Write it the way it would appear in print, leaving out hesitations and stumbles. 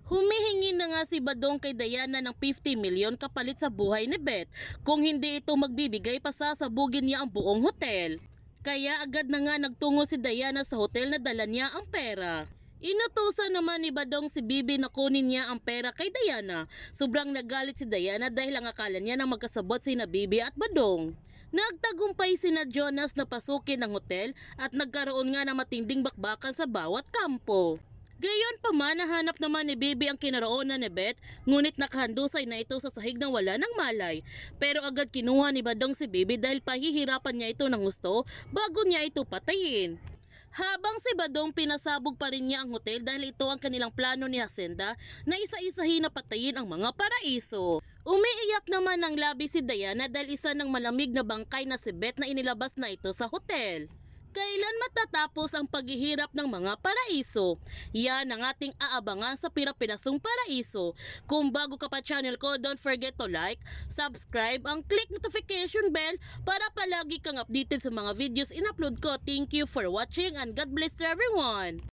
Humihingi na nga si Badong kay Diana ng 50 milyon kapalit sa buhay ni Beth. Kung hindi ito magbibigay, pasasabugin niya ang buong hotel. Kaya agad na nga nagtungo si Diana sa hotel na dala niya ang pera. Inutusan naman ni Badong si Bibi na kunin niya ang pera kay Diana. Sobrang nagalit si Diana dahil ang akala niya na magkasabot sina Bibi at Badong. Nagtagumpay sina Jonas na pasukin ang hotel at nagkaroon nga ng matinding bakbakan sa bawat kampo. Gayon pa man, nahanap naman ni Bibi ang kinaroonan ni Beth, ngunit nakahandusay na ito sa sahig ng wala ng malay. Pero agad kinuha ni Badong si Bibi dahil pahihirapan niya ito ng gusto bago niya ito patayin. Habang si Badong, pinasabog pa rin niya ang hotel dahil ito ang kanilang plano ni Hacienda na isa-isahin na patayin ang mga paraiso. Umiiyak naman ng labi si Diana dahil isa ng malamig na bangkay na si Beth na inilabas na ito sa hotel. Kailan matatapos ang paghihirap ng mga paraiso? Yan ang ating aabangan sa Pira-Pirasong Paraiso. Kung bago ka pa channel ko, don't forget to like, subscribe, and click notification bell para palagi kang updated sa mga videos in-upload ko. Thank you for watching and God bless to everyone!